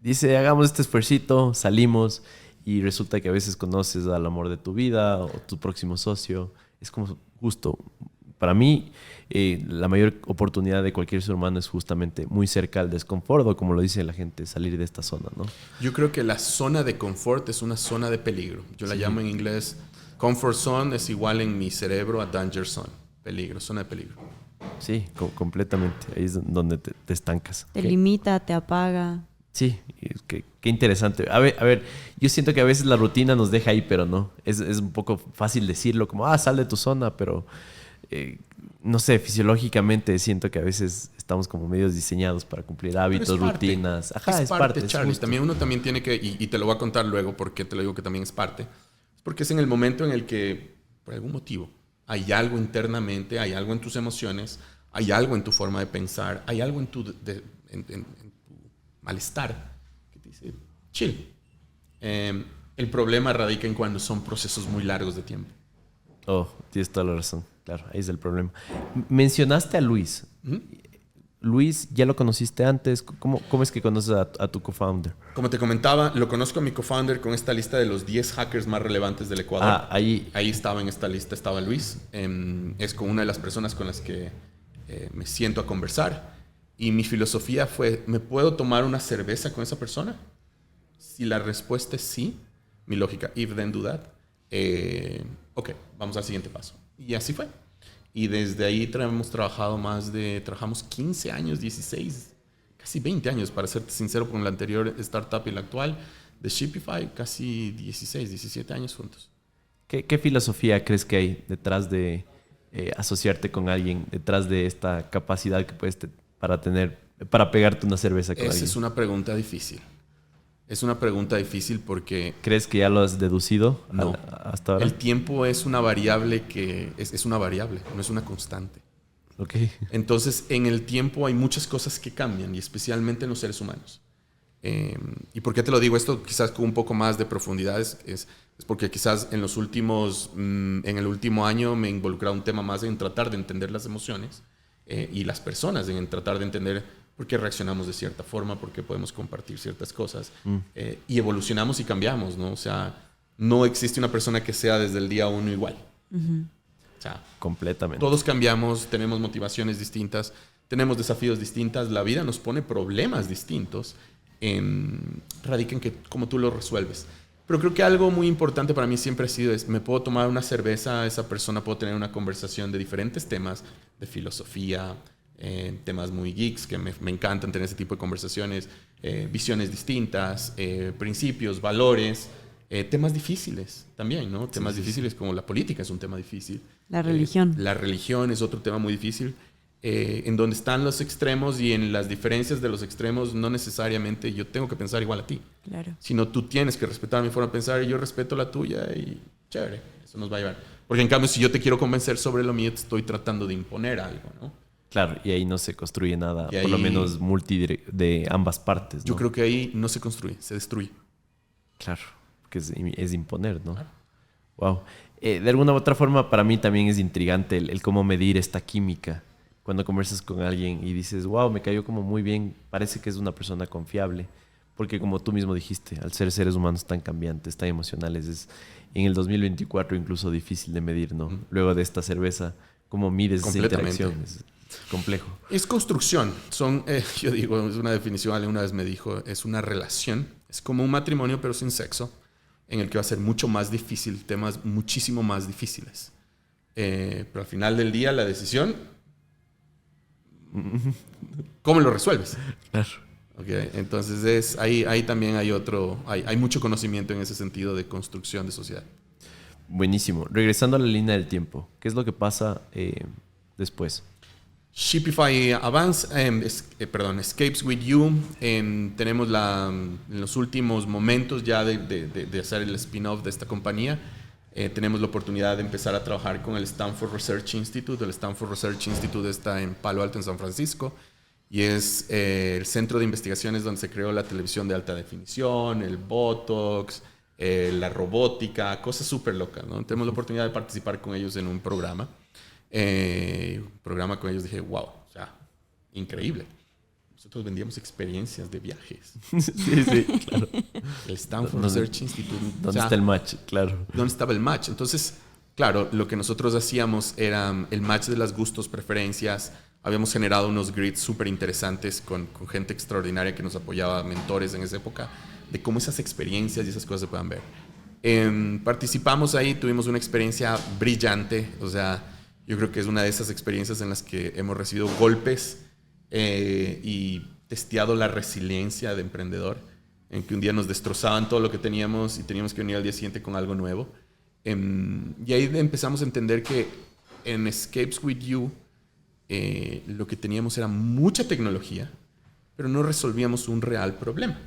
dice, hagamos este esfuercito, salimos y resulta que a veces conoces al amor de tu vida o tu próximo socio. Es como justo, para mí, la mayor oportunidad de cualquier ser humano es justamente muy cerca al desconfort o como lo dice la gente, salir de esta zona, ¿no? Yo creo que la zona de confort es una zona de peligro. Yo la Sí, llamo en inglés comfort zone, es igual en mi cerebro a danger zone. Peligro, zona de peligro. sí, completamente. Ahí es donde te estancas. Te ¿Qué? limita, te apaga. Sí, qué interesante. A ver, yo siento que a veces la rutina nos deja ahí, pero no. Es un poco fácil decirlo como, sal de tu zona, pero eh, no sé, fisiológicamente siento que a veces estamos como medios diseñados para cumplir Pero hábitos, rutinas. Ajá, es parte, es Charlie. justo. También uno también tiene que, y te lo voy a contar luego porque te lo digo que también es parte. Es porque es en el momento en el que, por algún motivo, hay algo internamente, hay algo en tus emociones, hay algo en tu forma de pensar, hay algo en en tu malestar que te dice, chill. El problema radica en cuando son procesos muy largos de tiempo. Oh, tienes toda la razón. Claro, ahí es el problema. Mencionaste a Luis. ¿Mm? Luis, ¿ya lo conociste antes? ¿Cómo es que conoces a tu co-founder? Como te comentaba, lo conozco a mi co-founder con esta lista de los 10 hackers más relevantes del Ecuador. Ahí. Ahí estaba en esta lista, estaba Luis. Es con una de las personas con las que me siento a conversar. Y mi filosofía fue, ¿me puedo tomar una cerveza con esa persona? Si la respuesta es sí, mi lógica, if then do that, ok, vamos al siguiente paso. Y así fue. Y desde ahí hemos trabajado trabajamos 15 años, 16, casi 20 años, para serte sincero, con la anterior startup y la actual de Shipify, casi 16, 17 años juntos. ¿Qué filosofía crees que hay detrás de asociarte con alguien, detrás de esta capacidad que puedes para pegarte una cerveza con Esa alguien? es una pregunta difícil. Es una pregunta difícil porque ¿Crees que ya lo has deducido no. hasta ahora? El tiempo es una variable es una variable, no es una constante. Ok. Entonces, en el tiempo hay muchas cosas que cambian, y especialmente en los seres humanos. ¿Y por qué te lo digo esto? Quizás con un poco más de profundidad. Es porque quizás en el último año me he involucrado un tema más en tratar de entender las emociones y las personas, en tratar de entender por qué reaccionamos de cierta forma, por qué podemos compartir ciertas cosas. Y evolucionamos y cambiamos, ¿no? O sea, no existe una persona que sea desde el día uno igual. O sea, Completamente. todos cambiamos, tenemos motivaciones distintas, tenemos desafíos distintos, la vida nos pone problemas distintos, radica en cómo tú los resuelves. Pero creo que algo muy importante para mí siempre ha sido me puedo tomar una cerveza, esa persona, puedo tener una conversación de diferentes temas, de filosofía, temas muy geeks, que me encantan tener ese tipo de conversaciones, visiones distintas, principios, valores, temas difíciles también, ¿no? Temas difíciles como la política es un tema difícil. La religión. La religión es otro tema muy difícil. En donde están los extremos y en las diferencias de los extremos, no necesariamente yo tengo que pensar igual a ti. Claro. Sino tú tienes que respetar mi forma de pensar y yo respeto la tuya y chévere, eso nos va a llevar. Porque en cambio, si yo te quiero convencer sobre lo mío, te estoy tratando de imponer algo, ¿no? Claro, y ahí no se construye nada, Y por lo ahí- menos de ambas partes, ¿no? Yo creo que ahí no se construye, se destruye. Claro, porque es imponer, ¿no? Claro. Wow. De alguna u otra forma, para mí también es intrigante el cómo medir esta química. Cuando conversas con alguien y dices, wow, me cayó como muy bien, parece que es una persona confiable. Porque como tú mismo dijiste, al ser seres humanos tan cambiantes, tan emocionales, es en el 2024 incluso difícil de medir, ¿no? Luego de esta cerveza, ¿cómo mides esa Completamente. interacción? Es complejo. Es construcción. Yo digo, es una definición, Ale una vez me dijo, es una relación. Es como un matrimonio, pero sin sexo, en el que va a ser mucho más difícil, temas muchísimo más difíciles. Pero al final del día, la decisión, ¿cómo lo resuelves? Claro. Okay, entonces ahí también hay mucho conocimiento en ese sentido de construcción de sociedad. Buenísimo. Regresando a la línea del tiempo, ¿qué es lo que pasa después? Shipify Advance, Escapes with You. Tenemos en los últimos momentos ya de hacer el spin-off de esta compañía. Tenemos la oportunidad de empezar a trabajar con el Stanford Research Institute. El Stanford Research Institute está en Palo Alto, en San Francisco. Y es el centro de investigaciones donde se creó la televisión de alta definición, el Botox, la robótica, cosas súper locas, ¿no? Tenemos la oportunidad de participar con ellos en un programa. Con ellos dije, wow, o sea, increíble. nosotros vendíamos experiencias de viajes. Sí, claro. El Stanford Research Institute. ¿Dónde está el match? Claro. ¿Dónde estaba el match? Entonces, claro, lo que nosotros hacíamos era el match de los gustos, preferencias. Habíamos generado unos grids súper interesantes con gente extraordinaria que nos apoyaba, mentores en esa época, de cómo esas experiencias y esas cosas se puedan ver. Participamos ahí, tuvimos una experiencia brillante. O sea, yo creo que es una de esas experiencias en las que hemos recibido golpes y testeado la resiliencia de emprendedor, en que un día nos destrozaban todo lo que teníamos y teníamos que venir al día siguiente con algo nuevo. Y ahí empezamos a entender que en Escapes With You lo que teníamos era mucha tecnología, pero no resolvíamos un real problema.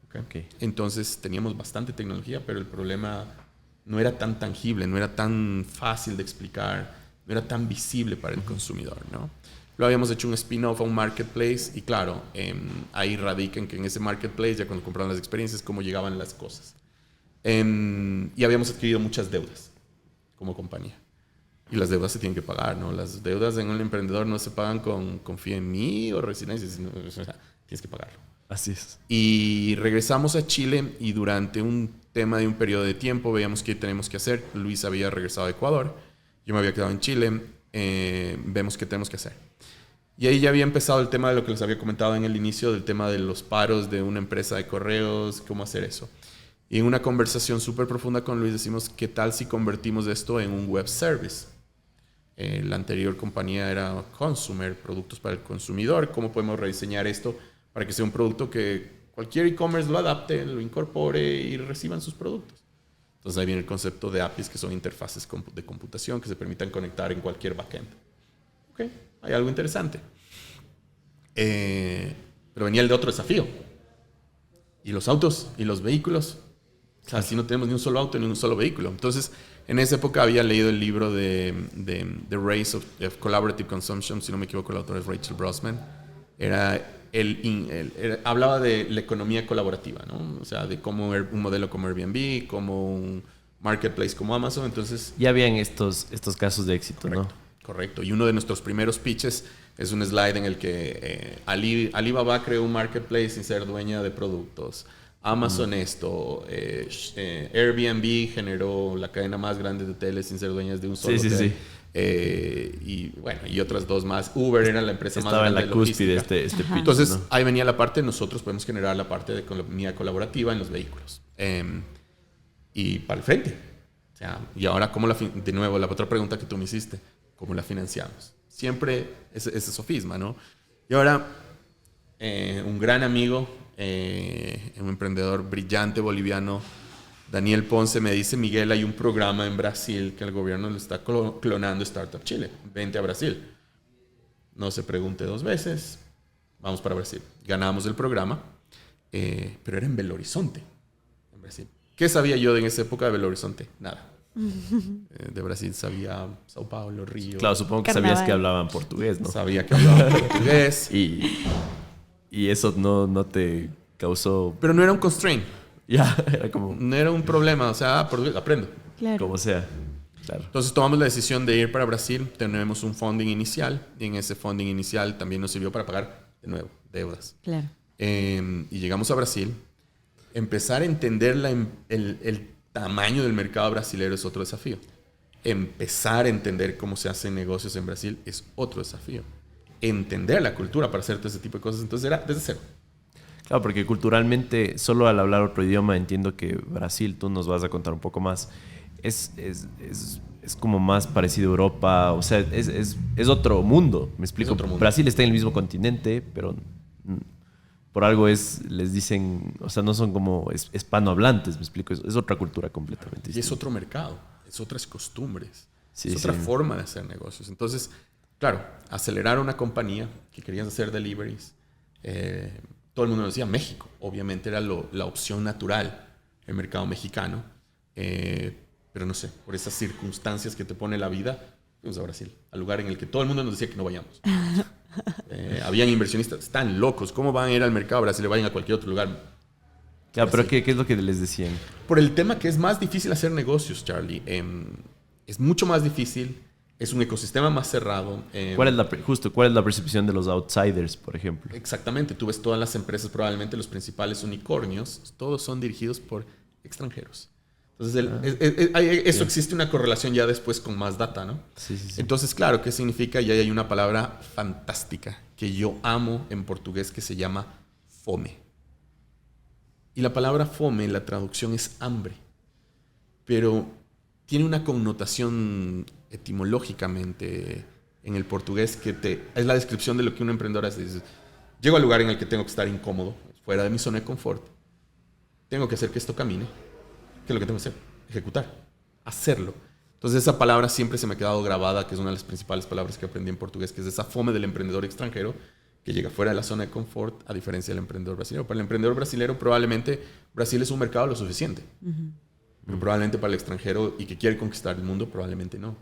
Okay. Entonces teníamos bastante tecnología, pero el problema no era tan tangible, no era tan fácil de explicar, no era tan visible para el consumidor, ¿no? Lo habíamos hecho un spin-off a un marketplace y claro, ahí radica en que en ese marketplace, ya cuando compraron las experiencias, cómo llegaban las cosas. Y habíamos adquirido muchas deudas como compañía. Y las deudas se tienen que pagar, ¿no? Las deudas en un emprendedor no se pagan con confía en mí o resiliencia, sino, o sea, tienes que pagarlo. Así es. Y regresamos a Chile y durante un tema de un periodo de tiempo veíamos qué tenemos que hacer. Luis había regresado a Ecuador, yo me había quedado en Chile, vemos qué tenemos que hacer. Y ahí ya había empezado el tema de lo que les había comentado en el inicio, del tema de los paros de una empresa de correos, cómo hacer eso. Y en una conversación súper profunda con Luis decimos, ¿qué tal si convertimos esto en un web service? La anterior compañía era Consumer, productos para el consumidor. ¿Cómo podemos rediseñar esto para que sea un producto que cualquier e-commerce lo adapte, lo incorpore y reciban sus productos? Entonces ahí viene el concepto de APIs, que son interfaces de computación que se permitan conectar en cualquier backend. Ok, hay algo interesante. Pero venía el de otro desafío. Y los autos y los vehículos. O sea, así no tenemos ni un solo auto ni un solo vehículo. Entonces, en esa época había leído el libro de The Race of Collaborative Consumption, si no me equivoco, el autor es Rachel Brosman. Hablaba de la economía colaborativa, ¿no? O sea, de cómo un modelo como Airbnb, como un marketplace como Amazon. Entonces, ya habían estos casos de éxito, correcto, ¿no? Correcto. Y uno de nuestros primeros pitches es un slide en el que Alibaba creó un marketplace sin ser dueña de productos. Amazon esto, Airbnb generó la cadena más grande de hoteles sin ser dueñas de un solo hotel. Sí. Y bueno, y otras dos más. Uber era la empresa más grande de logística. Estaba en la cúspide este pitch, entonces, ¿no? Ahí venía la parte, nosotros podemos generar la parte de economía colaborativa en los vehículos. Y para el frente. O sea, y ahora, de nuevo, la otra pregunta que tú me hiciste, ¿cómo la financiamos? Siempre ese sofisma, ¿no? Y ahora, un gran amigo, un emprendedor brillante boliviano, Daniel Ponce, me dice: Miguel, hay un programa en Brasil que el gobierno le está clonando Startup Chile. Vente a Brasil. No se pregunte dos veces. Vamos para Brasil. Ganamos el programa, pero era en Belo Horizonte, en Brasil. ¿Qué sabía yo en esa época de Belo Horizonte? Nada. De Brasil sabía Sao Paulo, Río. Claro, supongo que Carnaval. sabías que hablaban portugués, ¿no? Sabía que hablaban portugués. Y eso no te causó... Pero no era un constraint. Ya, era como... No era un problema. O sea, portugués, aprendo. Claro. Como sea. Claro. Entonces tomamos la decisión de ir para Brasil. Tenemos un funding inicial. Y en ese funding inicial también nos sirvió para pagar, de nuevo, deudas. Claro. Y llegamos a Brasil. Empezar a entender el tamaño del mercado brasilero es otro desafío. Empezar a entender cómo se hacen negocios en Brasil es otro desafío. Entender la cultura para hacer todo ese tipo de cosas. Entonces era desde cero. Claro, porque culturalmente, solo al hablar otro idioma, entiendo que Brasil, tú nos vas a contar un poco más, es como más parecido a Europa, o sea, es otro mundo, me explico. Es otro mundo. Brasil está en el mismo continente, pero por algo les dicen, o sea, no son como hispanohablantes, me explico, es otra cultura completamente Y es distinta. otro mercado, es otras costumbres, Sí, es otra sí. forma de hacer negocios. Entonces, claro, acelerar una compañía que querías hacer deliveries. Todo el mundo nos decía México. Obviamente era la opción natural, el mercado mexicano. Pero no sé, por esas circunstancias que te pone la vida, fuimos a Brasil, al lugar en el que todo el mundo nos decía que no vayamos. Habían inversionistas, están locos. ¿Cómo van a ir al mercado brasileño? Vayan a cualquier otro lugar. Claro, pero ¿qué es lo que les decían? Por el tema que es más difícil hacer negocios, Charlie. Es mucho más difícil Es un ecosistema más cerrado. ¿Cuál es la percepción de los outsiders, por ejemplo? Exactamente. Tú ves todas las empresas, probablemente los principales unicornios, todos son dirigidos por extranjeros. Entonces, eso existe una correlación ya después con más data, ¿no? Sí. Entonces, claro, ¿qué significa? Y ahí hay una palabra fantástica que yo amo en portugués que se llama fome. Y la palabra fome, la traducción es hambre. Pero tiene una connotación etimológicamente en el portugués que es la descripción de lo que un emprendedor hace. Dice, llego al lugar en el que tengo que estar incómodo, fuera de mi zona de confort. Tengo que hacer que esto camine. ¿Qué es lo que tengo que hacer? Ejecutar. Hacerlo. Entonces esa palabra siempre se me ha quedado grabada, que es una de las principales palabras que aprendí en portugués, que es esa fome del emprendedor extranjero que llega fuera de la zona de confort, a diferencia del emprendedor brasileño. Para el emprendedor brasileño probablemente Brasil es un mercado lo suficiente. Pero probablemente para el extranjero y que quiere conquistar el mundo, probablemente no.